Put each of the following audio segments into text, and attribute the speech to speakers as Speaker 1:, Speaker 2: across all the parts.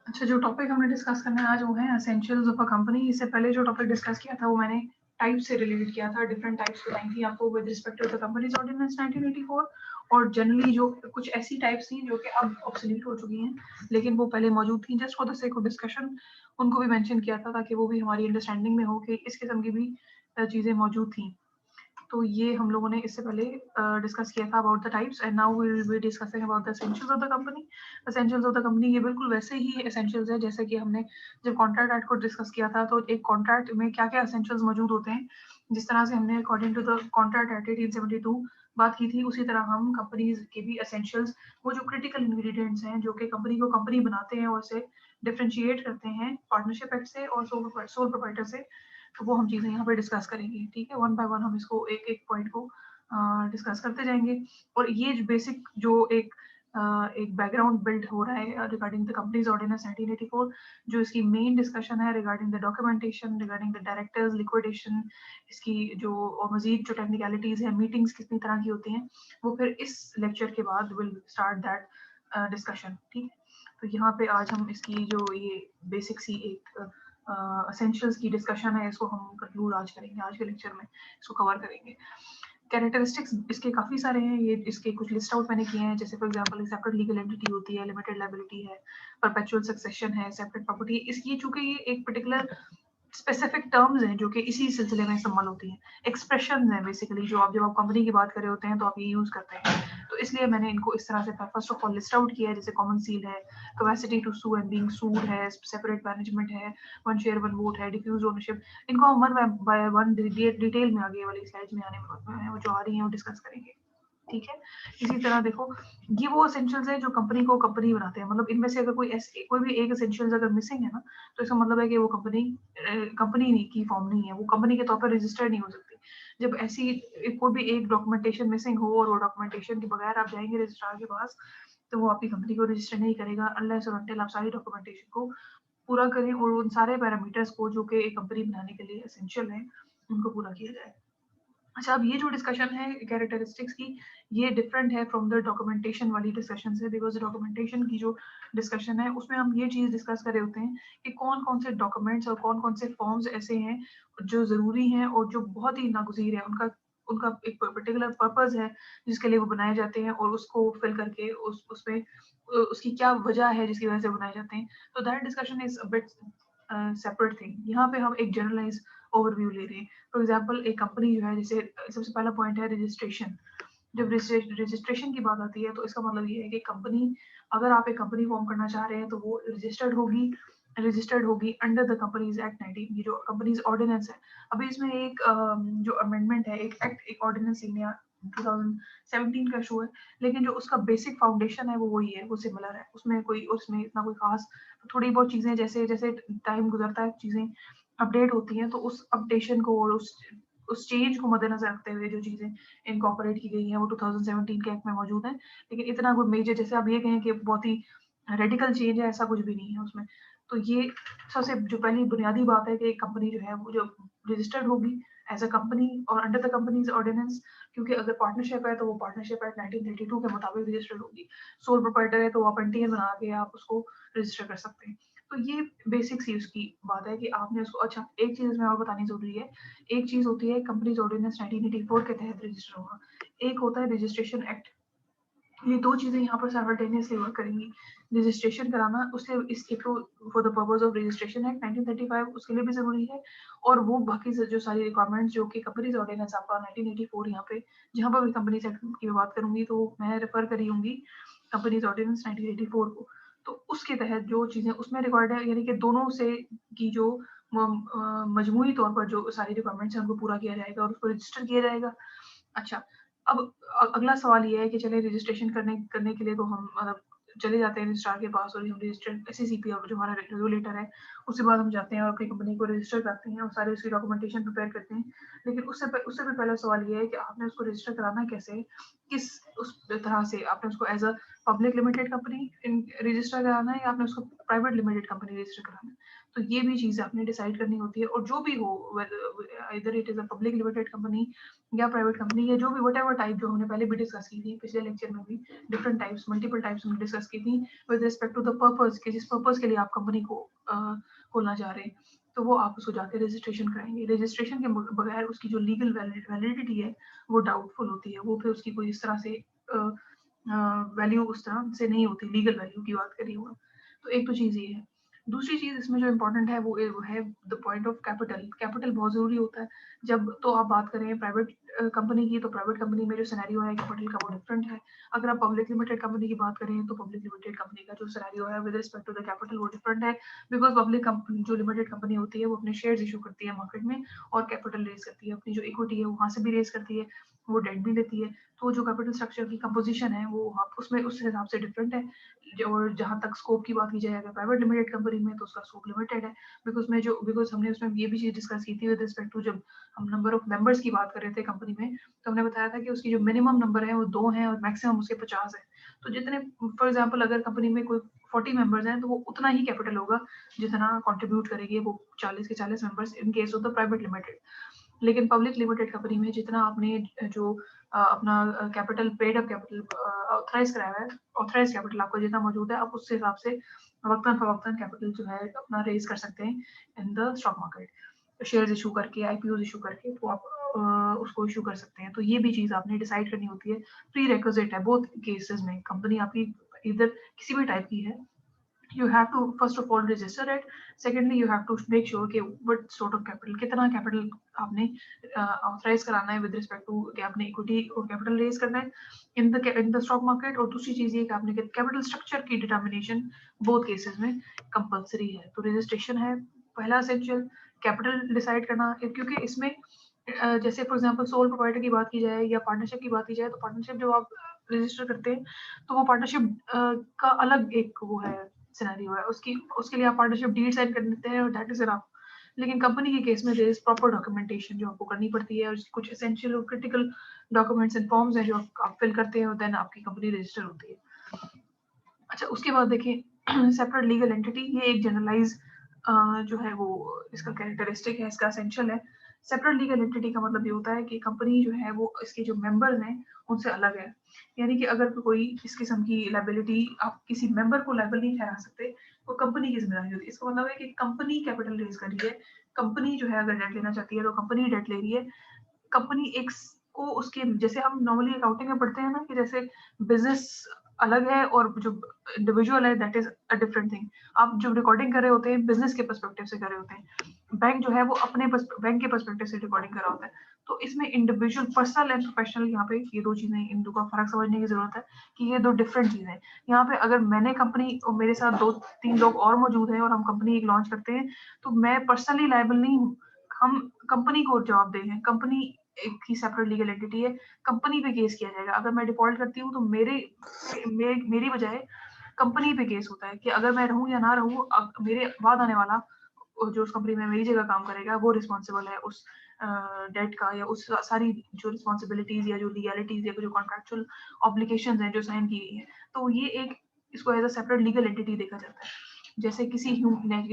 Speaker 1: अच्छा, जो टॉपिक हमने डिस्कस करना है आज वो है एसेंशियल्स ऑफ अ कंपनी। इससे पहले जो टॉपिक डिस्कस किया था वो मैंने टाइप से रिलेटेड किया था, डिफरेंट टाइप्स बताई थी आपको with respect to the companies ordinance 1984। और जनरली जो कुछ ऐसी टाइप्स थी जो कि अब ऑब्सोलीट हो चुकी हैं, लेकिन वो पहले मौजूद थी, just for the sake of discussion उनको भी मेंशन किया था ताकि वो भी हमारी अंडरस्टैंडिंग में हो कि इस किस्म की भी चीज़ें मौजूद थी। तो ये हम लोगों ने इससे पहले डिस्कस किया था about the types, and now we will be discussing about the essentials of the company. Essentials of the company ये बिल्कुल वैसे ही एसेंशियल्स है जैसे कि हमने जब कॉन्ट्रैक्ट एक्ट को डिस्कस किया था, तो एक कॉन्ट्रैक्ट में क्या क्या एसेंशियल्स मौजूद होते हैं, जिस तरह से हमने according to the contract act 1872 बात की थी, उसी तरह हम कंपनीज के भी एसेंशियल्स, वो जो क्रिटिकल इंग्रेडिएंट्स हैं जो कि कंपनी को कंपनी बनाते हैं और उसे डिफरेंशिएट करते हैं पार्टनरशिप एक्ट से और सोल प्रोप्राइटर से, तो वो हम चीज़ें यहाँ पे डिस्कस करेंगे। ठीक है, वन बाय वन हम इसको एक एक पॉइंट को डिस्कस करते जाएंगे। और ये जो बेसिक जो एक बैकग्राउंड बिल्ड हो रहा है रिगार्डिंग द कंपनीज ऑर्डिनेंस 1984, जो इसकी मेन डिस्कशन है regarding the documentation, regarding the directors liquidation, इसकी जो और मजीद जो टेक्निकलिटीज है, मीटिंग्स कितनी तरह की होती हैं, वो फिर इस लेक्चर के बाद विल स्टार्ट दैट डिस्कशन। ठीक है, तो यहाँ पे आज हम इसकी जो ये बेसिक सी एक एसेंशियल्स की डिस्कशन है, इसको हम कंक्लूड आज करेंगे, आज के लेक्चर में इसको कवर करेंगे। कैरेक्टरिस्टिक्स इसके काफ़ी सारे हैं, ये इसके कुछ लिस्ट आउट मैंने किए हैं, जैसे for example separate legal entity होती है, लिमिटेड लायबिलिटी है, परपेचुअल सक्सेशन है, सेपरेट प्रॉपर्टी। इसकी चूंकि ये एक पर्टिकुलर स्पेसिफिक टर्म्स हैं जो कि इसी सिलसिले में इस्तेमाल होती हैं, एक्सप्रेशन है बेसिकली, जो आप जब आप कंपनी की बात कर रहे होते हैं तो आप ये यूज करते हैं, तो इसलिए मैंने इनको इस तरह से first of all list out किया है, जैसे कॉमन सील है, capacity to sue and being sued है, सेपरेट मैनेजमेंट है, वन शेयर वन वोट है, डिफ्यूज ओनरशिप। इनको हम वन बाय वन डिटेल में आगे वाली स्लाइड्स में आने में जो आ रही हैं वो डिस्कस करेंगे। ठीक है, इसी तरह देखो, ये वो एसेंशियल्स है जो कंपनी को कंपनी बनाते हैं, मतलब इनमें से अगर कोई भी एक एसेंशियल्स अगर मिसिंग है ना, तो इसका मतलब है कि वो कंपनी कंपनी की फॉर्म नहीं है, वो कंपनी के तौर पर रजिस्टर्ड नहीं हो सकती। जब ऐसी कोई भी एक डॉक्यूमेंटेशन मिसिंग हो और वो डॉक्यूमेंटेशन के बगैर आप जाएंगे रजिस्ट्रार के पास, तो वो आपकी कंपनी को रजिस्टर नहीं करेगा अनलेस और अनटिल आप सारी डॉक्यूमेंटेशन को पूरा करें और उन सारे पैरामीटर्स को जो कि एक कंपनी बनाने के लिए एसेंशियल है, उनको पूरा किया जाए। अच्छा, अब ये जो डिस्कशन है कैरेक्टरिस्टिक्स की, ये डिफरेंट है फ्रॉम द डॉक्यूमेंटेशन वाली डिस्कशन से, बिकॉज डॉक्यूमेंटेशन की जो डिस्कशन है उसमें हम ये चीज डिस्कस कर रहे होते हैं कि कौन कौन से डॉक्यूमेंट्स और कौन कौन से फॉर्म्स ऐसे हैं जो जरूरी हैं और जो बहुत ही नागुज़ीर है, उनका उनका एक पर्टिकुलर पर्पस है जिसके लिए वो बनाए जाते हैं, और उसको फिल करके उसमें उसकी क्या वजह है जिसकी वजह से बनाए जाते हैं। तो that discussion is a bit separate thing. यहाँ पे हम एक जनरलाइज ओवरव्यू ले रहे हैं। फॉर एग्जाम्पल एक कंपनी जो है, जैसे सबसे पहला पॉइंट है रजिस्ट्रेशन। जब रजिस्ट्रेशन की बात आती है तो इसका मतलब ये है कि कंपनी, अगर आप एक कंपनी फॉर्म करना चाह रहे हैं तो वो रजिस्टर्ड होगी अंडर द कंपनीज एक्ट 19, ये जो कंपनीज ऑर्डिनेंस है। अभी इसमें एक जो अमेंडमेंट है, एक एक्ट, एक ऑर्डिनेंस 2017 का शो है, लेकिन जो उसका बेसिक फाउंडेशन है वो वही है, वो सिमिलर है, उसमें इतना कोई खास, थोड़ी बहुत चीजें जैसे जैसे टाइम गुजरता है चीजें अपडेट होती हैं, तो उस अपडेशन को और उस चेंज को मद्देनजर रखते हुए जो चीजें इनकॉर्पोरेट की गई हैं वो 2017 के एक्ट में मौजूद है। लेकिन इतना कोई मेजर, जैसे आप ये कहें कि बहुत ही रेडिकल चेंज है, ऐसा कुछ भी नहीं है उसमें। तो ये सबसे जो पहली बुनियादी बात है कि एक कंपनी जो है वो जो रजिस्टर्ड होगी एज अ कंपनी और अंडर द कंपनीज ऑर्डिनेंस, क्योंकि अगर पार्टनरशिप है तो वो पार्टनरशिप एक्ट 1932 के मुताबिक रजिस्टर्ड होगी। सोल प्रोप्राइटर है तो आप एनटीएन बना के आप उसको रजिस्टर कर सकते हैं। तो ये बेसिक सी उसकी बात है कि आपने उसको, अच्छा एक चीज इसमें और बतानी जरूरी है, एक चीज होती है कंपनीज ऑर्डिनेंस 1984 के तहत रजिस्टर होगा, एक होता है रजिस्ट्रेशन एक्ट। ये दो चीजें यहाँ पर साइमल्टेनियसली वर्क करेंगी। रजिस्ट्रेशन कराना उससे इसके through for the purpose of registration act 1935 उसके लिए भी जरूरी है, और वो बाकी जो सारी रिक्वायरमेंट्स जो कि कंपनीज ऑर्डिनेंस आपका 1984, यहाँ पे जहाँ पर भी कंपनीज एक्ट की बात करूंगी तो मैं रेफर करी होंगी कंपनीज ऑर्डिनेंस 1984 को। तो उसके तहत जो चीजें उसमें रिक्वायर्ड है, यानी कि दोनों से की जो मजमूई तौर पर जो सारी रिक्वायरमेंट्स हैं उनको पूरा किया जाएगा और उसको रजिस्टर किया जाएगा। अच्छा, अब अगला सवाल ये है कि चले रजिस्ट्रेशन करने करने के लिए तो हम मतलब चले जाते हैं रजिस्ट्रार के पास और हम रजिस्टर एससीसीपी जो हमारा रेगुलेटर है, उसके बाद हम जाते हैं और अपनी कंपनी को रजिस्टर करते हैं और सारे उसकी डॉक्यूमेंटेशन प्रिपेयर करते हैं। लेकिन उससे भी पहला सवाल ये है कि आपने उसको रजिस्टर कराना कैसे, किस उस तरह से आपने उसको as a public limited company register कराना है या आपने उसको प्राइवेट लिमिटेड कंपनी रजिस्टर कराना है। तो ये भी चीज़ आपने डिसाइड करनी होती है। और जो भी हो, इधर it is a public limited company या प्राइवेट कंपनी, या जो भी व्हाटएवर टाइप, जो हमने पहले भी डिस्कस की थी पिछले लेक्चर में भी, डिफरेंट टाइप्स, मल्टीपल टाइप्स हमने डिस्कस की थी with respect to the purpose, कि जिस पर्पस के लिए आप कंपनी को खोलना चाह रहे हैं, तो वो आप उसको जाके रजिस्ट्रेशन कराएंगे। रजिस्ट्रेशन के बगैर उसकी जो लीगल वैलिडिटी है वो डाउटफुल होती है, वो फिर उसकी कोई इस तरह से वैल्यू उस तरह से नहीं होती, लीगल वैल्यू की बात करी हुआ। तो एक तो चीज़ ये है। दूसरी चीज़ इसमें जो इम्पोर्टेंट है वो है the point of capital. Capital बहुत ज़रूरी होता है। जब तो आप बात करें प्राइवेट कंपनी की, तो प्राइवेट कंपनी में जो सिनेरियो है कैपिटल का वो डिफरेंट है। अगर आप पब्लिक लिमिटेड कंपनी की बात करें तो पब्लिक लिमिटेड कंपनी का जो सिनेरियो है with respect to the capital वो डिफरेंट है, बिकॉज पब्लिक कंपनी जो लिमिटेड कंपनी होती है वो अपने शेयर्स इशू करती है मार्केट में और कैपिटल रेज करती है, अपनी जो इक्विटी है वहाँ से भी रेज करती है, वो डेट भी लेती है। तो जो कैपिटल स्ट्रक्चर की कंपोजिशन है वो उसमें उस हिसाब से डिफरेंट है। और जहाँ तक स्कोप की बात की जाए अगर प्राइवेट लिमिटेड कंपनी में, तो उसका स्कोप लिमिटेड है, बिकॉज हमने उसमें ये भी चीज डिस्कस की थी विद रिस्पेक्ट टू, जब हम नंबर ऑफ मेंबर्स की बात कर रहे थे कंपनी में, तो हमने बताया था कि उसकी जो मिनिमम नंबर है वो 2 है और मैक्सिमम उसके 50 है। तो जितने, फॉर एग्जाम्पल अगर कंपनी में कोई 40 मेंबर्स हैं तो वो उतना ही कैपिटल होगा जितना कंट्रीब्यूट करेंगे वो 40 के 40 members in case of the private limited. लेकिन पब्लिक लिमिटेड कंपनी में जितना आपने जो अपना capital, paid up capital authorise कराया है, ऑथराइज कैपिटल आपका जितना मौजूद है, आप उस हिसाब से वक्तन फवक्तन कैपिटल जो है अपना रेज कर सकते हैं in the stock market. Shares issue करके, आईपीओ इशू करके, तो आप उसको इशू कर सकते हैं। तो ये भी चीज़ आपने डिसाइड करनी होती है, प्री रिक्विजिट है बोथ केसेस में। कंपनी आपकी इधर किसी भी टाइप की है, you have to first of all register it, secondly you have to make sure कि what sort of capital, कितना capital आपने authorize कराना है with respect to कि आपने equity और capital raise करना है in the stock market। और दूसरी चीज ये कि आपने capital structure की determination both cases में compulsory है। तो registration है पहला essential, capital decide करना, क्योंकि इसमें जैसे फॉर एग्जांपल सोल प्रोप्राइटर की बात की जाए या पार्टनरशिप की बात की जाए, तो पार्टनरशिप जब आप रजिस्टर करते हैं तो वो पार्टनरशिप का अलग एक वो है सिनेरियो है, उसकी उसके लिए आप पार्टनरशिप डीड साइन कर देते हैं और दैट इज इनफ। लेकिन कंपनी के केस में देयर इज प्रॉपर डॉक्यूमेंटेशन जो आपको करनी पड़ती है, और कुछ एसेंशियल और क्रिटिकल डॉक्यूमेंट्स एंड फॉर्म्स हैं जो आप फिल करते हैं और देन आपकी कंपनी रजिस्टर होती है। अच्छा, उसके बाद देखिए सेपरेट लीगल एंटिटी, ये एक जनरलाइज जो है वो इसका कैरेक्टरिस्टिक है, इसका एसेंशियल है। सेपरेट लीगल एंटिटी का मतलब ये होता है कि कंपनी जो है वो इसके जो मेंबर्स हैं उनसे अलग है। यानी कि अगर कोई इस किस्म की लायबिलिटी आप किसी मेंबर को लायबल नहीं ठहरा सकते, वो कंपनी की जिम्मेदारी होती है। इसका मतलब है कि कंपनी कैपिटल रेज कर रही है, कंपनी जो है अगर डेट लेना चाहती है तो कंपनी डेट ले रही है। कंपनी एक को उसके, जैसे हम नॉर्मली अकाउंटिंग में पढ़ते हैं ना कि जैसे बिजनेस अलग है और जो इंडिविजुअल है that is a different thing. आप जो रिकॉर्डिंग कर रहे होते हैं बिजनेस के पर्सपेक्टिव से कर रहे होते हैं, बैंक जो है वो अपने बैंक के पर्सपेक्टिव से रिकॉर्डिंग कर रहा होता है। तो इसमें इंडिविजुअल, पर्सनल एंड प्रोफेशनल, यहाँ पे ये दो चीजें, इन दो का फर्क समझने की जरूरत है कि ये दो डिफरेंट चीजें हैं। यहाँ पे अगर मैंने कंपनी और मेरे साथ 2-3 लोग और मौजूद हैं और हम कंपनी एक लॉन्च करते हैं, तो मैं पर्सनली लायबल नहीं हूँ, हम कंपनी को जवाबदेह हैं। कंपनी एक ही सेपरेट लीगल एंटिटी है, कंपनी पे केस किया जाएगा। अगर मैं डिफॉल्ट करती हूँ तो मेरी बजाय कंपनी पे केस होता है कि अगर मैं रहूँ या ना रहूँ, अब मेरे बाद आने वाला जो उस कंपनी में मेरी जगह काम करेगा वो रिस्पॉन्सिबल है उस डेट का, या उस सारी जो रिस्पॉन्सिबिलिटीज या जो लीगैलिटीज या जो कॉन्ट्रेक्चुअल ऑब्लिगेशंस हैं जो साइन की गई है। तो ये एक, इसको as a separate legal entity देखा जाता है। जैसे किसी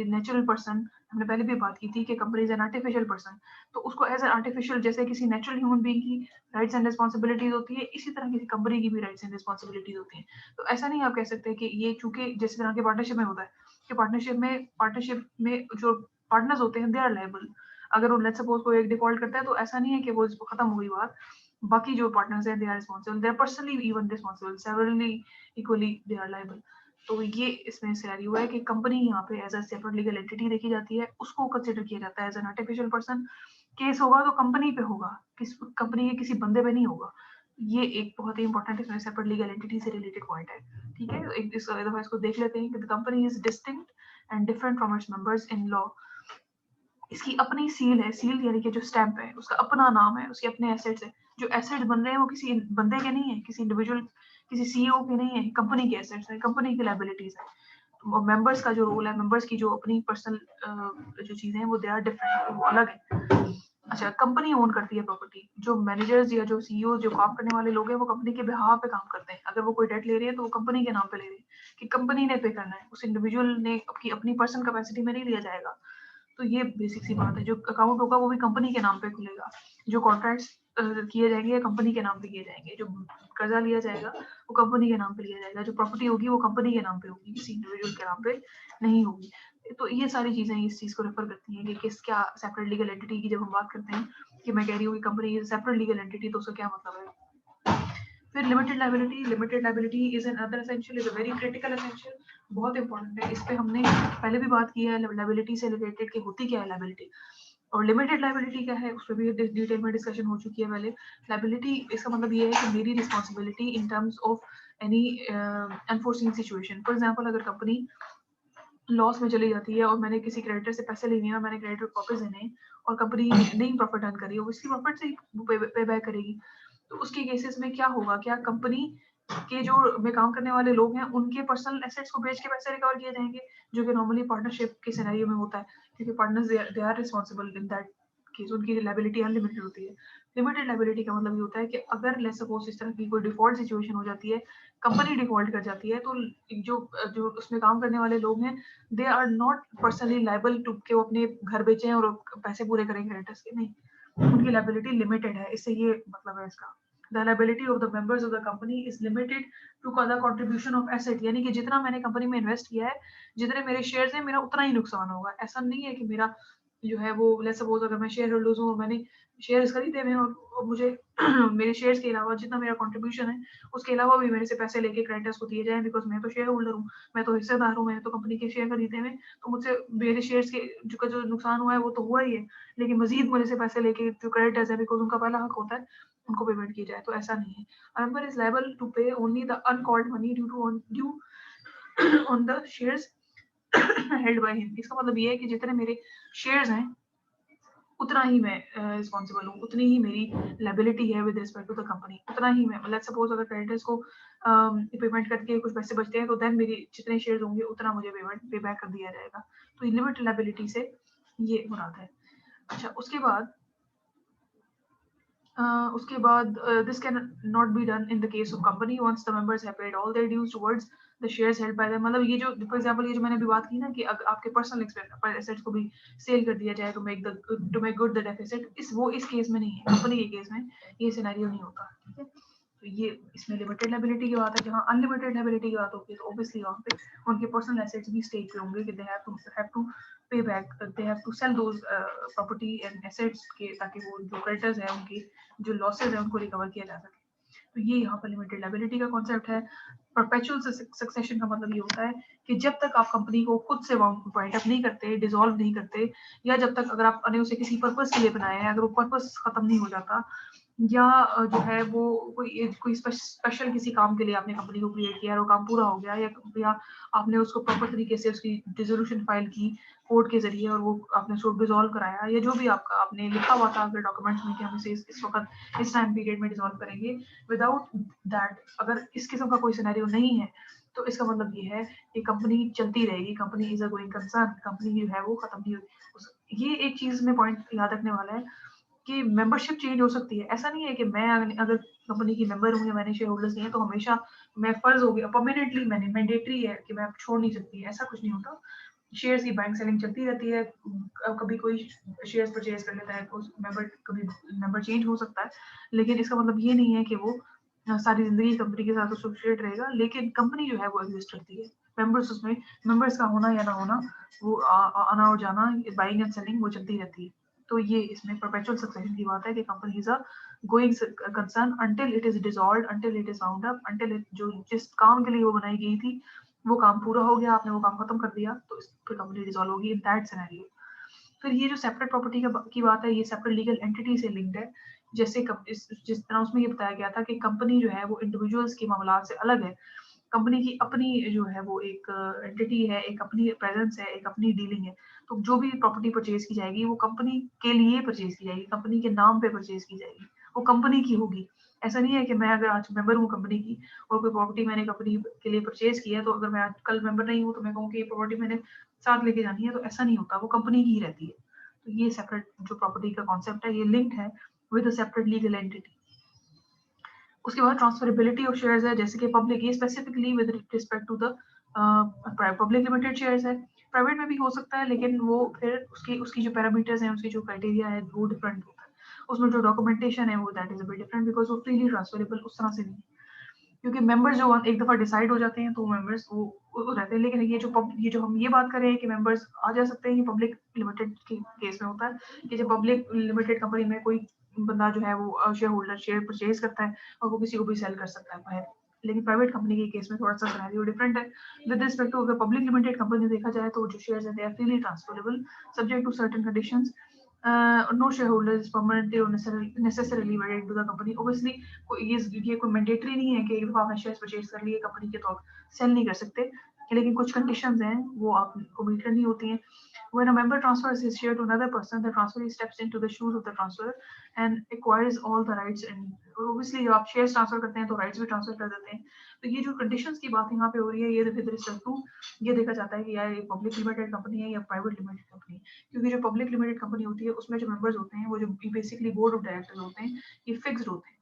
Speaker 1: नेचुरल पर्सन, हमने पहले भी बात की थी कि company is an artificial person, तो उसको एज एन आर्टिफिशियल, जैसे किसी नेचुरल ह्यूमन बीइंग की राइट्स एंड रिस्पॉन्सिबिलिटीज होती है, इसी तरह किसी कंपनी की भी राइट्स एंड रिस्पॉन्सिबिलिटीज होती हैं। तो ऐसा नहीं आप कह सकते कि ये, चूंकि जिस तरह के पार्टनरशिप में होता है कि पार्टनरशिप में जो पार्टनर्स होते हैं दे आर लायबल। अगर वो लेट्स सपोज कोई एक डिफॉल्ट करता है तो ऐसा नहीं है कि वो इसको खत्म हो गई बात, बाकी जो पार्टनर्स हैं they are responsible, they are personally even responsible, severally equally they are liable. तो ये इसमें सिनेरियो है कि कंपनी यहाँ पे as a separate legal entity देखी जाती है, उसको कंसिडर किया जाता है as an artificial person. Case होगा तो कंपनी पे होगा, कंपनी के किसी बंदे पे नहीं होगा। ये एक बहुत ही इंपॉर्टेंट इसमें सेपरेट लीगल एंटिटी से रिलेटेड पॉइंट है। ठीक है, एक इसको देख लेते हैं कि the company is distinct and different from its members in law. इसकी अपनी सील है, सील यानी कि जो स्टैंप है, उसका अपना नाम है, उसके अपने एसेट्स है। जो एसेट्स बन रहे हैं वो किसी बंदे के नहीं है, किसी इंडिविजुअल, किसी सीईओ के नहीं है, कंपनी के एसेट्स है, कंपनी की लायबिलिटीज है। मेंबर्स का जो रोल है, मेंबर्स की जो अपनी पर्सनल जो चीजें हैं वो दे आर डिफरेंट, वो अलग है। अच्छा, कंपनी ओन करती है प्रॉपर्टी। जो मैनेजर्स या जो सीईओ, जो काम करने वाले लोग हैं, वो कंपनी के बिहाफ पे काम करते हैं। अगर वो कोई डेट ले रही है तो वो कंपनी के नाम पे ले रही है, कि कंपनी ने पे करना है, उस इंडिविजुअल ने अपनी पर्सनल कैपेसिटी में नहीं लिया जाएगा। तो ये बेसिक सी बात है। जो अकाउंट होगा वो भी कंपनी के नाम पे खुलेगा, जो कॉन्ट्रैक्ट्स किए जाएंगे कंपनी के नाम पे किए जाएंगे, जो कर्जा लिया जाएगा वो कंपनी के नाम पे लिया जाएगा, जो प्रॉपर्टी होगी वो कंपनी के नाम पे होगी, किसी इंडिविजुअल के नाम पे नहीं होगी। तो ये सारी चीजें इस चीज को रेफर करती हैं कि किस क्या सेपरेट लीगल एंटिटी की जब हम बात करते हैं कि मैं कह रही हूँ कि company is separate legal entity, तो उसका क्या मतलब है। फिर limited liability is an other essential, is a very critical essential, बहुत इंपॉर्टेंट है। इस पे हमने पहले भी बात की है लायबिलिटी से रिलेटेड कि होती क्या है लायबिलिटी, और लिमिटेड लायबिलिटी क्या है उस पर भी डिटेल में डिस्कशन हो चुकी है पहले। लायबिलिटी इसका मतलब ये है कि मेरी responsibility in terms of any enforcing situation. For example अगर कंपनी लॉस में चली जाती है और मैंने किसी क्रेडिटर से पैसे लेने हैं और मैंने क्रेडिटर को वापस देने हैं और कंपनी नहीं प्रॉफिट अर्न करी, ऑब्वियसली प्रॉफिट से ही पे बैक करेगी। तो उसके केसेस में क्या होगा, क्या कंपनी के जो में काम करने वाले लोग हैं उनके पर्सनल एसेट्स को बेच के पैसे रिकवर किए जाएंगे, जो कि नॉर्मली पार्टनरशिप के सिनेरियो में होता है, क्योंकि partners they are responsible in that case, उनकी लायबिलिटी अनलिमिटेड होती है। लिमिटेड लायबिलिटी का मतलब ये होता है कि अगर लेट्स सपोज इस तरह की कोई डिफॉल्ट सिचुएशन हो जाती है, कंपनी डिफॉल्ट कर जाती है, तो जो जो उसमें काम करने वाले लोग हैं they are not personally liable to के वो अपने घर बेचें और पैसे पूरे करें क्रेडिटर्स के, नहीं, उनकी लायबिलिटी लिमिटेड है। इससे ये मतलब है इसका, the liability of the members of the company is limited to the contribution of asset, यानी कि जितना मैंने कंपनी में इन्वेस्ट किया है, जितने मेरे शेयर्स हैं, मेरा उतना ही नुकसान होगा। ऐसा नहीं है कि मेरा जो है वो लेट्स सपोज अगर मैं शेयर होल्डर्स हूँ और मैंने शेयर्स खरीदे हुए हैं और मुझे मेरे शेयर्स के अलावा जितना मेरा कंट्रीब्यूशन है उसके अलावा भी मेरे से पैसे लेके क्रेडिटर्स को दिए जाएं, बिकॉज मैं तो शेयर होल्डर हूँ, मैं तो हिस्सेदार हूँ, मैंने तो कंपनी के शेयर खरीदे हुए, तो मुझसे मेरे शेयर्स के जो नुकसान हुआ है वो तो हुआ ही है, लेकिन मजीद मुझे से पैसे लेके जो क्रेडिटर्स है, बिकॉज उनका पहला हक होता है, उनको पेमेंट की जाए। तो ऐसा नहीं है। A member is liable to pay only the uncalled money due on the shares held by him। इसका मतलब ये है कि जितने मेरे शेयर्स हैं उतना ही मैं रिस्पॉन्सिबल हूँ, उतनी ही मेरी लायबिलिटी है with respect to the company, उतना ही मैं लेट्स सपोज अगर क्रेडिटर्स को पेमेंट करके कुछ पैसे बचते हैं तो देन मेरी जितने शेयर्स होंगे उतना मुझे पेमेंट पे बैक कर दिया जाएगा। तो लिमिटेड लायबिलिटी से ये मुराद है। अच्छा, उसके बाद this can not be done in the case of company once the members have paid all their dues towards the shares held by them. मतलब ये जो फॉर एग्जांपल ये जो मैंने अभी बात की ना कि अगर आपके पर्सनल एसेट्स को भी सेल कर दिया जाए to make good the deficit, इस केस में नहीं है, कंपनी के केस में ये सिनेरियो नहीं होता। ठीक है, तो ये इसमें लिमिटेड लायबिलिटी की बात है। जहाँ अनलिमिटेड लायबिलिटी की बात होती है तो ऑब्वियसली वहाँ पे उनके पर्सनल एसेट्स भी स्टेक पे होंगे कि they have to pay back, they have to sell those property and assets के, ताकि वो जो क्रेडिटर्स है उनकी जो लॉसेस है उनको रिकवर किया जा सके। तो ये यहाँ पर लिमिटेड लायबिलिटी का कॉन्सेप्ट है। परपेचुअल सक्सेशन का मतलब ये होता है कि जब तक आप कंपनी को खुद से वाइंड अप नहीं करते, डिसॉल्व नहीं करते, या जब तक अगर आपने उसे किसी पर्पस के लिए बनाया है, अगर वो पर्पस खत्म नहीं हो जाता, या जो है वो कोई स्पेशल किसी काम के लिए आपने कंपनी को क्रिएट किया और वो काम पूरा हो गया, या आपने उसको प्रॉपर तरीके से उसकी डिसोल्यूशन फाइल की कोर्ट के जरिए और वो आपने उसको डिसॉल्व कराया, या जो भी आपका आपने लिखा हुआ था अपने डॉक्यूमेंट्स में कि हम इसे इस वक्त इस टाइम पीरियड में डिसॉल्व करेंगे, विदाउट दैट अगर इस किस्म का कोई सिनेरियो नहीं है तो इसका मतलब ये है कि कंपनी चलती रहेगी, company is a going concern, company जो है वो खत्म नहीं होगी। ये एक चीज में पॉइंट याद रखने वाला है कि मेंबरशिप चेंज हो सकती है। ऐसा नहीं है कि मैं अगर कंपनी की मेंबर हूँ या मैंने शेयर होल्डर्स लिए हैं तो हमेशा मैं फर्ज हो गया परमानेंटली मैंडेटरी है कि मैं अब छोड़ नहीं सकती, ऐसा कुछ नहीं होता। शेयर्स की बैंक सेलिंग चलती रहती है, कभी कोई शेयर्स परचेज कर लेता है तो कभी मेंबर चेंज हो सकता है, लेकिन इसका मतलब ये नहीं है कि वो सारी जिंदगी कंपनी के साथ एसोसिएट रहेगा। लेकिन कंपनी जो है वो एग्जिस्ट करती है, मेंबर्स उसमें मेंबर्स का होना या ना होना, वो आना और जाना, बाइंग एंड सेलिंग वो चलती रहती है। तो ये इसमें परपेचुअल सक्सेशन की बात है कि company is a going concern until it is dissolved, until it is bound up, until जो जिस काम के लिए वो बनाई गई थी वो काम पूरा हो गया, आपने वो काम खत्म कर दिया, तो फिर कंपनी डिसॉल्व होगी इन दैट सिनेरियो। फिर ये जो सेपरेट प्रॉपर्टी की बात है, ये सेपरेट लीगल एंटिटी से लिंक्ड है। जैसे जिस तरह उसमें ये बताया गया था कि कंपनी जो है वो इंडिविजुअल्स के मामला से अलग है, कंपनी की अपनी जो है वो एक एंटिटी है, एक अपनी प्रेजेंस है, एक अपनी डीलिंग है। तो जो भी प्रॉपर्टी परचेज की जाएगी वो कंपनी के लिए परचेज की जाएगी, कंपनी के नाम पे परचेज की जाएगी, वो कंपनी की होगी। ऐसा नहीं है कि मैं अगर आज मेंबर हूँ कंपनी की और कोई प्रॉपर्टी मैंने कंपनी के लिए परचेज की है, तो अगर मैं आज कल मेंबर नहीं हूँ तो मैं कहूँ कि ये प्रॉपर्टी मैंने साथ लेके जानी है, तो ऐसा नहीं होता, वो कंपनी की ही रहती है। तो ये सेपरेट जो प्रॉपर्टी का कॉन्सेप्ट है ये लिंक्ड है with a separate legal entity. उसके बाद ट्रांसफरेबिलिटी ऑफ शेयर्स है, जैसे कि पब्लिक, ये specifically with respect to the public limited shares है, प्राइवेट में भी हो सकता है, लेकिन वो फिर उसकी जो पैरामीटर्स हैं, उसकी जो क्राइटेरिया है वो डिफरेंट होता है, उसमें जो डॉक्यूमेंटेशन है वो that is a bit different, because वो फ्रीली ट्रांसफरेबल उस तरह से नहीं, क्योंकि मेंबर्स जो एक दफा डिसाइड हो जाते हैं तो मेंबर्स वो रहते हैं। लेकिन ये जो हम ये बात कर रहे हैं कि मेंबर्स आ जा सकते हैं, ये पब्लिक लिमिटेड के केस में होता है कि जब पब्लिक लिमिटेड कंपनी में कोई बंदा जो है वो शेयर होल्डर शेयर परचेज करता है और वो किसी को भी सेल कर सकता है बाहर। लेकिन प्राइवेट कंपनी के केस में थोड़ा सा सिनेरियो डिफरेंट है। विद रिस्पेक्ट टू अगर पब्लिक लिमिटेड कंपनी देखा जाए तो जो शेयर्स है they are freely transferable subject to certain conditions. No shareholder is permanently or necessarily wedded to the company. Obviously ये कोई मैंडेटरी नहीं है कि एक दफा आपने शेयर्स परचेज कर लिए कंपनी के तो आप सेल नहीं कर सकते, लेकिन कुछ कंडीशंस हैं वो आपको मीट करनी होती हैं। When a member transfers his share to another person, the transferee steps into the shoes of the transferor and acquires all the rights. And obviously जब आप शेयर्स ट्रांसफर करते हैं तो राइट्स भी ट्रांसफर कर देते हैं। तो ये जो कंडीशंस की बात यहाँ पे हो रही है, ये विद रिस्पेक्ट टू ये देखा जाता है कि यार ये पब्लिक लिमिटेड कंपनी है या प्राइवेट लिमिटेड कंपनी है, क्योंकि जो पब्लिक लिमिटेड कंपनी होती है उसमें जो मेंबर्स होते हैं वो जो बेसिकली बोर्ड ऑफ डायरेक्टर्स होते हैं ये फिक्स्ड होते हैं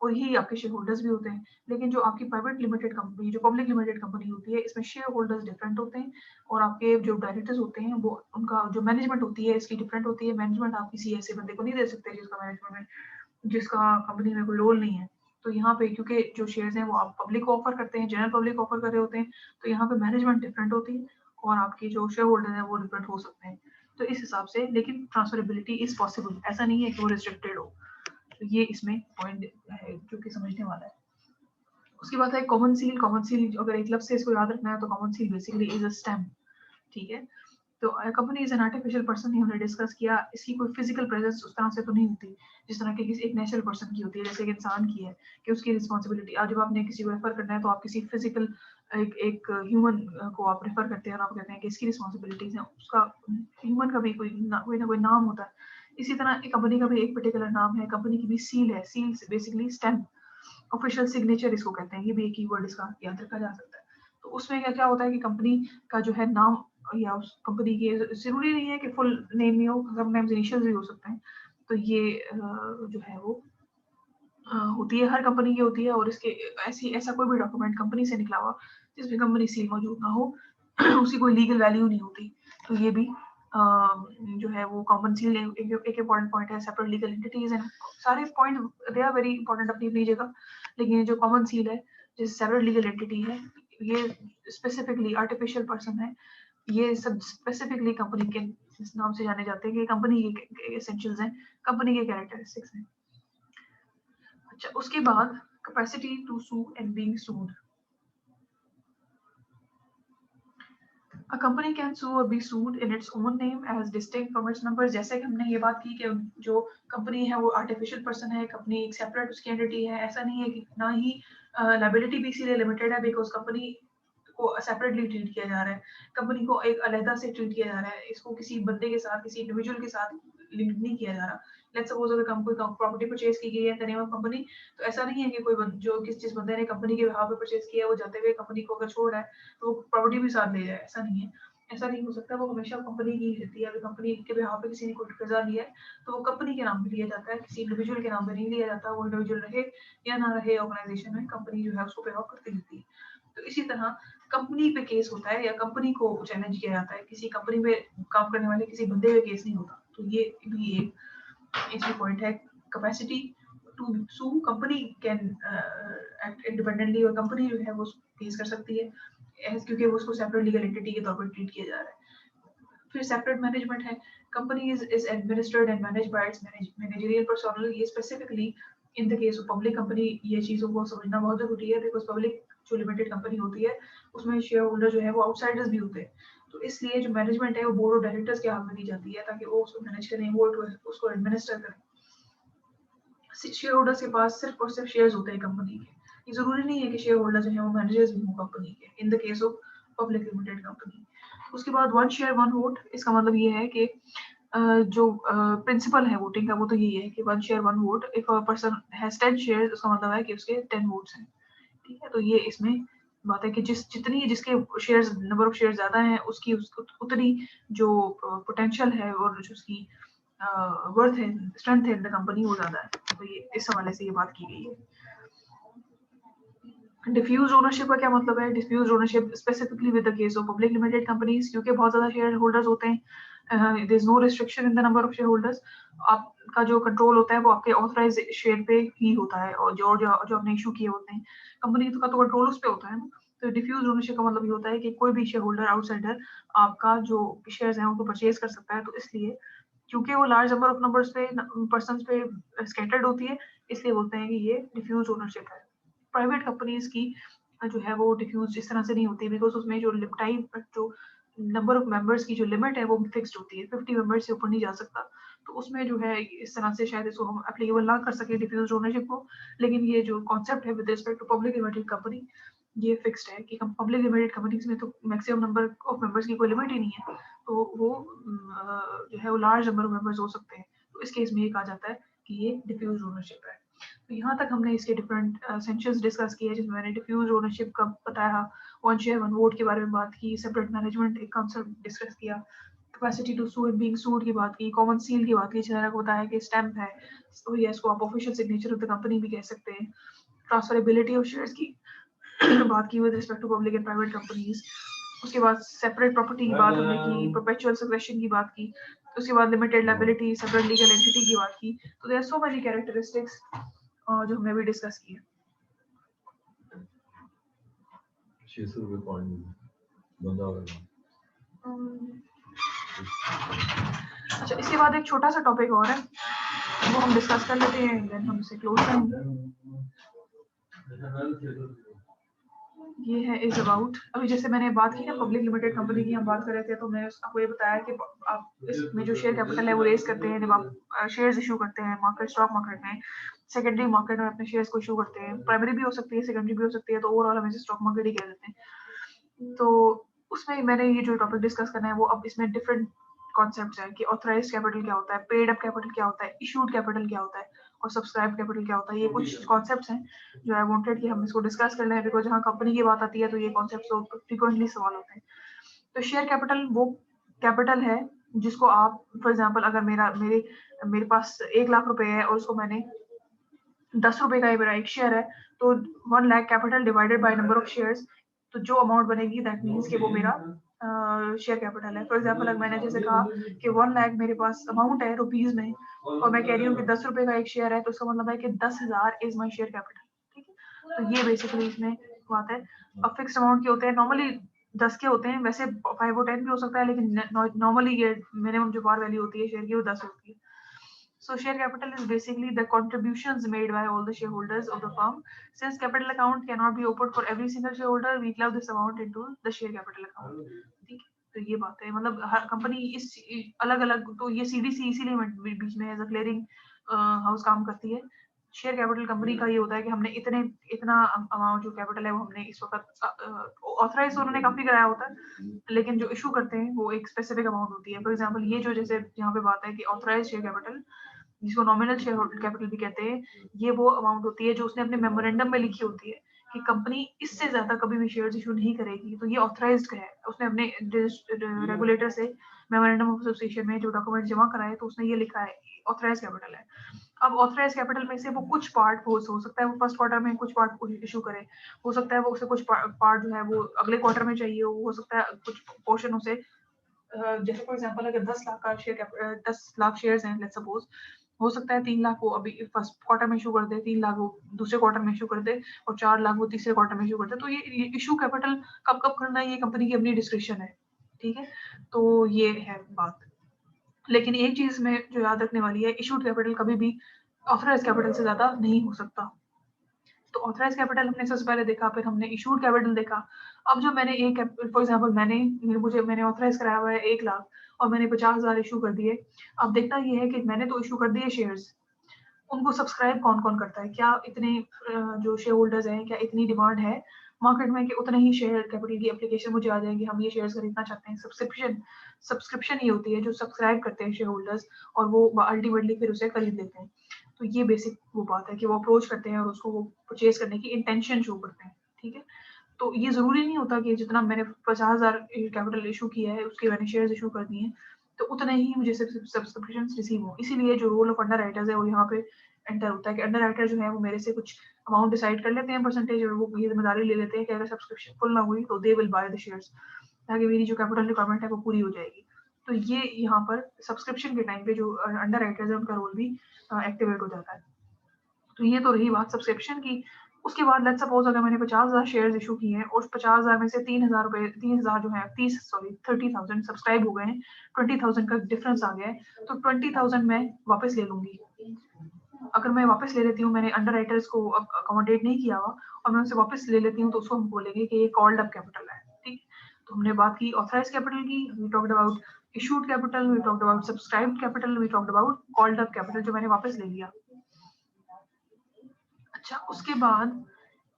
Speaker 1: और यही आपके शेयर होल्डर्स भी होते हैं। लेकिन जो आपकी प्राइवेट लिमिटेड कंपनी जो पब्लिक लिमिटेड कंपनी होती है इसमें शेयर होल्डर्स डिफरेंट होते हैं और आपके जो डायरेक्टर्स होते हैं वो उनका जो मैनेजमेंट होती है इसकी डिफरेंट होती है। मैनेजमेंट आप किसी ऐसे बंदे को नहीं दे सकते जिसका कंपनी में कोई रोल नहीं है। तो यहाँ पे क्योंकि जो शेयर्स हैं वो आप पब्लिक को ऑफर करते हैं, जनरल पब्लिक ऑफर कर रहे होते हैं, तो यहाँ पे मैनेजमेंट डिफरेंट होती है और आपके जो शेयर होल्डर है वो डिफरेंट हो सकते हैं। तो इस हिसाब से लेकिन ट्रांसफरेबिलिटी इज पॉसिबल, ऐसा नहीं है कि वो रिस्ट्रिक्टेड हो। तो ये इसमें पॉइंट है जो कि समझने वाला है। उसके बाद है कॉमन सील। कॉमन सील अगर एक लफ्ज से इसको याद रखना है तो common seal basically is a stamp, ठीक है। तो company is an artificial person, हमने डिस्कस किया, इसकी कोई फिजिकल प्रेजेंस उस तरह से तो नहीं होती जिस तरह की किसी एक नेचुरल पर्सन की होती है, जैसे एक इंसान की है कि उसकी रिस्पॉन्सिबिलिटी आज जब आपने किसी को रेफर करना है तो आप किसी फिजिकल एक ह्यूमन को आप रेफर करते हैं और आप कहते हैं कि इसकी रिस्पॉन्सिबिलिटीज है, उसका ह्यूमन का भी कोई ना कोई नाम होता है। इसी तरह एक कंपनी का भी एक पर्टिकुलर नाम है, कंपनी की भी सील है। Seal basically stamp, official signature इसको कहते हैं, ये भी एक कीवर्ड इसका याद रखा जा सकता है। तो उसमें क्या क्या होता है कि कंपनी का जो है नाम या उस कंपनी के जरूरी नहीं है कि फुल नेम ही हो, समटाइम्स इनिशियल्स भी हो सकते हैं। तो ये जो है वो होती है, हर कंपनी की होती है और इसके ऐसा कोई भी डॉक्यूमेंट कंपनी से निकला हुआ जिसमें कंपनी सील मौजूद ना हो उसकी कोई लीगल वैल्यू नहीं होती। तो ये भी जो है वो कॉमन सील एक इम्पॉर्टेंट पॉइंट है। सेपरेट लीगल एंटिटीज एंड सारे point they are very important अपनी अपनी जगह, लेकिन जो कॉमन सील है जैसे सेपरेट लीगल एंटिटी है ये स्पेसिफिकली आर्टिफिशियल पर्सन है, ये सब स्पेसिफिकली कंपनी के इस नाम से जाने जाते हैं कि कंपनी के एसेंशियल्स हैं, कंपनी के कैरेक्टरिस्टिक्स हैं। अच्छा, उसके बाद capacity to sue and being sued. A company can sue or be sued in its own name as distinct from its members। जैसे कि हमने ये बात की कि जो कंपनी है वो आर्टिफिशियल पर्सन है, कंपनी एक सेपरेट उसकी एंटिटी है, ऐसा नहीं है कि ना ही लायबिलिटी भी इसीलिए लिमिटेड है बिकॉज कंपनी को सेपरेटली ट्रीट किया जा रहा है, कंपनी को एक अलग से ट्रीट किया जा रहा है, इसको किसी बंदे के साथ किसी इंडिविजुअल के साथ लिंक नहीं किया जा रहा। लेट्स सपोज अगर कोई प्रॉपर्टी परचेज की गई है द नेम ऑफ कंपनी, तो ऐसा नहीं है कि कोई जो जिस बंदे ने कंपनी के बिहाफ पे परचेज किया है वो जाते हुए कंपनी को अगर छोड़ रहा है तो वो प्रॉपर्टी भी साथ ले जाए, ऐसा नहीं है। ऐसा नहीं हो सकता, वो हमेशा कंपनी की रहती है। अगर कंपनी के बिहाफ पे किसी ने कोई कर्जा लिया है तो वो कंपनी के नाम पे लिया जाता है, किसी इंडिविजुअल के नाम पे नहीं लिया जाता। वो इंडिविजुअल रहे या ना रहे ऑर्गेनाइजेशन में, कंपनी जो है उसको पे ऑफ करती रहती है। तो इसी तरह कंपनी पे केस होता है या कंपनी को चैलेंज किया जाता है, किसी कंपनी में काम करने वाले किसी बंदे पे केस नहीं होता। तो ये भी एक पॉइंट है। Capacity to sue, company can act independently और कंपनी जो है वो केस कर सकती है क्योंकि वो उसको सेपरेट लीगल एंटिटी के तौर पर ट्रीट किया जा रहा है। फिर सेपरेट मैनेजमेंट है, company is administered and managed by its managerial personnel. ये specifically in the case of public company ये चीजों को समझना बहुत जरूरी है बिकॉज पब्लिक जो लिमिटेड कंपनी होती है उसमें शेयर होल्डर जो है वो आउटसाइडर्स भी होते हैं। तो इसलिए जो मैनेजमेंट है वो बोर्ड ऑफ डायरेक्टर्स के हाथ में दी जाती है ताकि वो उसको मैनेज करें, वो उसको एडमिनिस्टर करें। शेयर होल्डर्स के पास सिर्फ और सिर्फ शेयर्स होते हैं कंपनी के, ये जरूरी नहीं है कि शेयर होल्डर जो है वो मैनेजर्स भी हों कंपनी के इन the case of public limited company. उसके बाद वन शेयर वन वोट, इसका मतलब ये है कि जो प्रिंसिपल है वोटिंग का वो तो यही है कि one share one vote. If a person has 10 shares उसका मतलब है कि उसके 10 वोट्स हैं, ठीक है। तो ये इसमें बात है कि जिसके शेयर्स नंबर ऑफ शेयर ज्यादा हैं उसकी उतनी जो पोटेंशियल है और जो उसकी वर्थ है, स्ट्रेंथ है इन द कंपनी वो ज्यादा है। तो ये इस हवाले से ये बात की गई है। डिफ्यूज ओनरशिप का क्या मतलब है? Diffuse ownership specifically with the case of public limited companies, क्योंकि बहुत ज्यादा शेयर होल्डर्स होते हैं, there is no restriction in the number of share holders. आपका जो कंट्रोल होता है वो आपके ऑथराइज शेयर पे ही होता है, और जो आपने इशू किए होते हैं, कंपनी का तो कंट्रोल उस पे होता है ना। तो डिफ्यूज ओनरशिप का मतलब ये होता है कि कोई भी शेयर होल्डर आउटसाइडर आपका जो शेयर्स हैं उनको परचेज कर सकता है। तो इसलिए क्योंकि वो लार्ज नंबर ऑफ नंबर्स पे पर्सन्स पे स्कैटर्ड होती है, इसलिए बोलते हैं कि ये डिफ्यूज ओनरशिप है। प्राइवेट कंपनीज की जो है वो डिफ्यूज इस तरह से नहीं होती, बिकॉज उसमें जो टाइप जो नंबर ऑफ मेंबर्स की जो लिमिट है वो फिक्स्ड होती है, 50 मेंबर्स से ऊपर नहीं जा सकता। तो उसमें जो है इस तरह से शायद इसको हम एप्लीकेबल ना कर सके डिफ्यूज ओनरशिप को। लेकिन ये जो कॉन्सेप्ट है with respect to public limited company, ये फिक्स्ड है कि पब्लिक लिमिटेड कंपनीज में तो मैक्सिमम नंबर ऑफ मेंबर्स की कोई लिमिट ही नहीं है, तो वो जो है वो लार्ज नंबर ऑफ मेंबर्स हो सकते हैं। तो इस केस में ये कहा जाता है कि ये डिफ्यूज ओनरशिप है। तो यहाँ तक हमने इसके डिफरेंट एसेंशियल्स डिस्कस किए, जिसमें मैंने डिफ्यूज ओनरशिप का बताया, वन शेयर वन वोट के बारे में बात की, सेपरेट मैनेजमेंट एक कॉन्सेप्ट डिस्कस किया, capacity to sue and being sued की बात की, कॉमन सील की बात की, जिसमें आपको बताया कि स्टैम्प है, तो ये इसको आप official signature of the company भी कह सकते हैं। ट्रांसफरेबिलिटी ऑफ शेयर्स की बात की with respect to public and private companies. उसके बाद सेपरेट प्रॉपर्टी की बात हमने की, परपेचुअल सक्सेशन की बात की, उसके बाद limited liability, separate legal entity की बात की। तो there are so many characteristics जो हमने भी डिस्कस किए।
Speaker 2: 600 रुपये पॉइंट बंदा होगा।
Speaker 1: अच्छा, इसके बाद एक छोटा सा टॉपिक और है, वो हम डिस्कस कर लेते हैं, देन हम इसे क्लोज करेंगे। ये है इज अबाउट, अभी जैसे मैंने बात की ना पब्लिक लिमिटेड कंपनी की हम बात कर रहे थे, तो मैंने आपको ये बताया कि आप इसमें जो शेयर कैपिटल है वो रेज करते हैं जब आप शेयर्स इशू करते हैं मार्केट, स्टॉक मार्केट में, सेकेंडरी मार्केट में अपने शेयर्स को इशू करते हैं। प्राइमरी भी हो सकती है, सेकेंडरी भी हो सकती है, तो ओवरऑल हम इसे स्टॉक मार्केट ही कह देते हैं। तो उसमें मैंने ये जो टॉपिक डिस्कस करना है वो अब इसमें डिफरेंट कॉन्सेप्ट्स है कि ऑथराइज्ड कैपिटल क्या होता है, पेड अप कैपिटल क्या होता है, इशूड कैपिटल क्या होता है, और सब्सक्राइब कैपिटल क्या होता है। ये कुछ कॉन्सेप्ट्स हैं जो आई वांटेड कि हम इसको डिस्कस कर लें, बिकॉज जहाँ कंपनी की बात आती है तो ये कॉन्सेप्ट्स तो फ्रीक्वेंटली सवाल होते हैं। तो शेयर कैपिटल वो कैपिटल है जिसको आप, फॉर एग्जांपल अगर मेरे पास 1 लाख रुपए है और उसको मैंने 10 रुपए का मेरा एक शेयर है, तो 1 lakh capital divided by number of shares, तो जो अमाउंट बनेगी दैट मीन्स कि वो मेरा शेयर कैपिटल है। फॉर एग्जाम्पल अगर मैंने जैसे कहा कि 1 लाख मेरे पास अमाउंट है रुपीज में, और मैं कह रही हूँ कि 10 रुपए का एक शेयर है, तो इसका मतलब है कि 10,000 इज माई शेयर कैपिटल। ठीक है, तो ये बेसिकली इसमें बात है। अब फिक्स अमाउंट के होते हैं, नॉर्मली 10 के होते हैं, वैसे 5 और 10 भी हो सकता है, लेकिन नॉर्मली ये मिनिमम जो बार वैल्यू होती है शेयर की वो 10 होती है। So share capital is basically the contributions made by all the shareholders of the firm. Since capital account cannot be opened for every single shareholder, we club this amount into the share capital account. ठीक है, तो ये बात है, मतलब हर company इस अलग अलग, तो ये सीडीसी इसीलिए बीच में एज अ क्लियरिंग हाउस काम करती है। शेयर कैपिटल कंपनी का ये होता है कि हमने इतना अमाउंट जो कैपिटल है वो हमने इस वक्त ऑथराइज उन्होंने काफी कराया होता है, लेकिन जो इशू करते हैं वो एक स्पेसिफिक अमाउंट होती है। फॉर एग्जांपल ये जो जैसे यहाँ पे बात है कि ऑथराइज शेयर कैपिटल, जिसको नॉमिनल शेयर होल्डर कैपिटल भी कहते हैं, ये वो अमाउंट होती है जो उसने अपने मेमोरेंडम में लिखी होती है कि कंपनी इससे ज्यादा कभी भी शेयर्स इशू नहीं करेगी। तो ये ऑथराइज्ड है, उसने अपने रेगुलेटर से मेमोरेंडम ऑफ एसोसिएशन में जो डॉक्यूमेंट जमा कराए तो उसने ये लिखा है ऑथराइज कैपिटल है। अब ऑथराइज कैपिटल में से वो कुछ पार्ट हो सकता है वो फर्स्ट क्वार्टर में कुछ पार्ट इशू करे, हो सकता है वो उसे कुछ पार्ट जो है वो अगले क्वार्टर में चाहिए हो सकता है कुछ पोर्शन उसे जैसे फॉर एग्जांपल अगर 10 लाख का शेयर 10 लाख शेयर्स हैं लेट्स सपोज, हो सकता है 3 लाख वो अभी फर्स्ट क्वार्टर में इशू कर दे, 3 लाख वो दूसरे क्वार्टर में इशू कर दे, और 4 लाख वो तीसरे क्वार्टर में इशू कर दे। तो ये इशू कैपिटल कब कब करना है ये कंपनी की अपनी डिस्क्रिप्शन है। ठीक है, तो ये है बात। लेकिन एक चीज में जो याद रखने वाली है, इशूड कैपिटल कभी भी ऑथराइज कैपिटल से ज्यादा नहीं हो सकता। तो ऑथराइज कैपिटल हमने सबसे पहले देखा, फिर हमने इशूड कैपिटल देखा। अब जो मैंने एक फॉर एग्जांपल मैंने ऑथराइज कराया हुआ है 1 लाख और मैंने 50,000 इशू कर दिए। अब देखना ये है कि मैंने तो इशू कर दिए शेयर्स, उनको सब्सक्राइब कौन कौन करता है, क्या इतने जो शेयर होल्डर्स हैं, क्या इतनी डिमांड है मार्केट में कि उतने ही शेयर कैपिटल की एप्लीकेशन मुझे आ जाएंगे, हम ये शेयर्स खरीदना चाहते हैं। सब्सक्रिप्शन ये होती है जो सब्सक्राइब करते हैं शेयर होल्डर्स और वो अल्टीमेटली फिर उसे खरीद लेते हैं। तो ये बेसिक वो बात है कि वो अप्रोच करते हैं और उसको वो परचेज करने की इंटेंशन शो करते हैं। ठीक है, तो ये जरूरी नहीं होता कि जितना मैंने 50,000 कैपिटल इशू किया है उसके मैंने शेयर्स इशू कर दिए हैं तो उतने ही मुझे सब्सक्रिप्शन रिसीव हो। इसीलिए जो रोल ऑफ अंडर राइटर्स है वो यहाँ पे एंटर होता है कि अंडर राइटर जो है वो मेरे से कुछ अमाउंट डिसाइड कर लेते हैं परसेंटेज, और वो ये जिम्मेदारी ले लेते हैं कि अगर सब्सक्रिप्शन फुल ना हुई तो they will by the shares, ताकि मेरी जो कैपिटल रिक्वायरमेंट है वो पूरी हो जाएगी। तो ये यहाँ पर सब्सक्रिप्शन के टाइम पे जो अंडर राइटर्स है उनका रोल भी एक्टिवेट हो जाता है। तो ये तो रही बात सब्सक्रिप्शन की। उसके बाद लेट्स सपोज अगर मैंने 50,000 शेयर्स इशू किए हैं और 50,000 में से 3,000 रुपए 3,000 जो है 30,000 सब्सक्राइब हो गए हैं, 20,000 का डिफरेंस आ गया है, तो 20,000 मैं वापस ले लूंगी। अगर मैं वापस ले लेती हूँ, मैंने अंडर राइटर्स को अकोमोडेट नहीं किया हुआ और मैं उसे वापस ले लेती हूँ, तो उसको हम बोलेंगे कि ये कॉल्ड अप कैपिटल है। ठीक, तो हमने बात की ऑथराइज कैपिटल की, we talked about issued capital, we talked about subscribed capital, we talked about called up capital जो मैंने वापस ले लिया। अच्छा, उसके बाद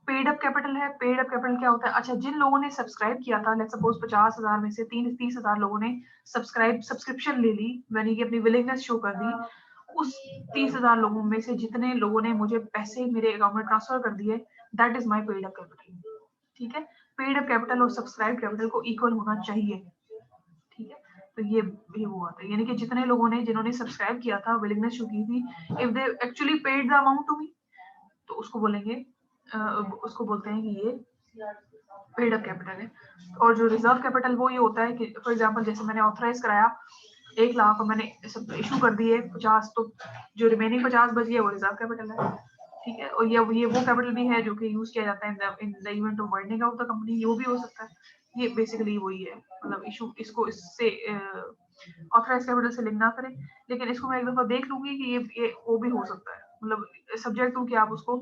Speaker 1: पेड अप कैपिटल है। पेड अप कैपिटल क्या होता है? अच्छा, जिन लोगों ने सब्सक्राइब किया था, लेट्स सपोज 50,000 में से 30,000 लोगों ने सब्सक्रिप्शन ले ली, यानी कि अपनी विलिंगनेस शो कर दी। उस 30,000 लोगों में से जितने लोगों ने मुझे पैसे मेरे अकाउंट में ट्रांसफर कर दिए, that is my paid up capital. ठीक है, पेड अप कैपिटल और सब्सक्राइब कैपिटल को इक्वल होना चाहिए। ठीक है, तो ये वो आता है, यानी कि जितने लोगों ने जिन्होंने सब्सक्राइब किया था, विलिंगनेस शो की थी, if they actually paid the amount to me, तो उसको बोलेंगे उसको बोलते हैं कि ये पेड अप कैपिटल है। और जो रिजर्व कैपिटल वो ये होता है कि फॉर एग्जांपल जैसे मैंने ऑथराइज कराया 1,00,000 और मैंने सब इशू कर दिए 50, तो जो रिमेनिंग 50 बच गया वो रिजर्व कैपिटल है। ठीक है, और ये वो कैपिटल भी है जो कि यूज किया जाता है in the event of winding of the company, ये भी हो सकता है। ये बेसिकली वही है, मतलब इशू इसको इससे ऑथराइज कैपिटल से लिंक ना करें, लेकिन इसको मैं एक दफा देख लूंगी कि ये वो भी हो सकता है, मतलब सब्जेक्ट टू कि आप उसको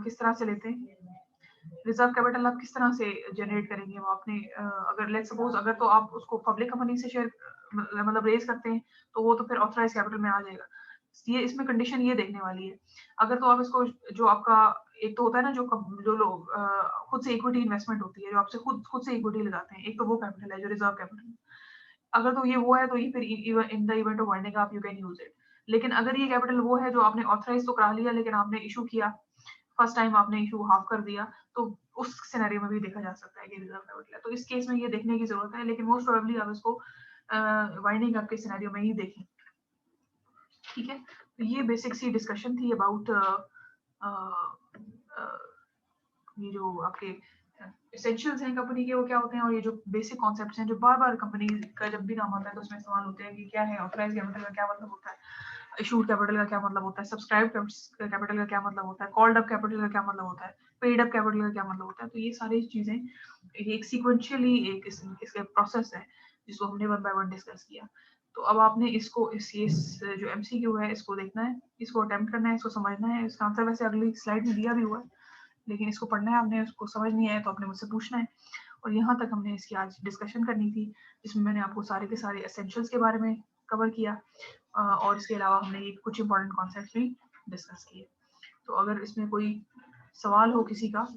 Speaker 1: किस तरह से लेते हैं। रिजर्व कैपिटल आप किस तरह से जनरेट करेंगे, वो आपने अगर लेट्स सपोज अगर तो आप उसको पब्लिक कंपनी से शेयर मतलब रेज करते हैं, तो वो तो फिर ऑथराइज कैपिटल में आ जाएगा। ये इसमें कंडीशन ये देखने वाली है, अगर तो आप इसको जो आपका एक तो होता है ना जो लोग खुद से इक्विटी इन्वेस्टमेंट होती है, जो आपसे खुद से इक्विटी लगाते हैं, एक तो वो कैपिटल है जो रिजर्व कैपिटल। अगर तो ये वो है तो ये फिर in the event of winding up you can use it. लेकिन अगर ये कैपिटल वो है जो आपने ऑथराइज तो करा लिया लेकिन आपने इशू किया फर्स्ट टाइम, आपने इशू हाफ कर दिया, तो उस सिनेरियो में भी देखा जा सकता है कि रिजर्व कैपिटल है। तो इस केस में ये देखने की जरूरत है, लेकिन मोस्ट प्रोबेबली आप इसको वाइंडिंग अप के सिनेरियो में ही देखें। ठीक है, तो ये बेसिक सी डिस्कशन थी अबाउट ये जो आपके एसेंशियल्स हैं कंपनी के वो क्या होते हैं, और ये जो बेसिक कॉन्सेप्ट्स हैं जो बार बार कंपनी का जब भी नाम आता है तो उसमें सवाल होते हैं कि क्या है ऑथराइज कैपिटल का क्या मतलब होता है, इशूड कैपिटल का क्या मतलब होता है, सब्सक्राइब कैपिटल का क्या मतलब होता है, कॉल्ड अप कैपिटल का क्या मतलब होता है, पेड अप कैपिटल का क्या मतलब होता है। तो ये सारी चीजें ये एक सीक्वेंशियली एक इसके प्रोसेस है जिसको हमने वन बाय वन डिस्कस किया। तो अब आपने इसको इस जो एमसीक्यू है इसको देखना है, इसको अटेम्प्ट करना है, इसको समझना है। इसका आंसर वैसे अगली स्लाइड में दिया भी हुआ है, लेकिन इसको पढ़ना है आपने, उसको समझ नहीं आया तो आपने मुझसे पूछना है। और यहाँ तक हमने इसकी आज डिस्कशन करनी थी, जिसमें मैंने आपको सारे के सारे एसेंशियल्स के बारे में कवर किया, और इसके अलावा हमने ये कुछ इंपॉर्टेंट कॉन्सेप्ट्स भी डिस्कस किए। तो अगर इसमें कोई सवाल हो किसी का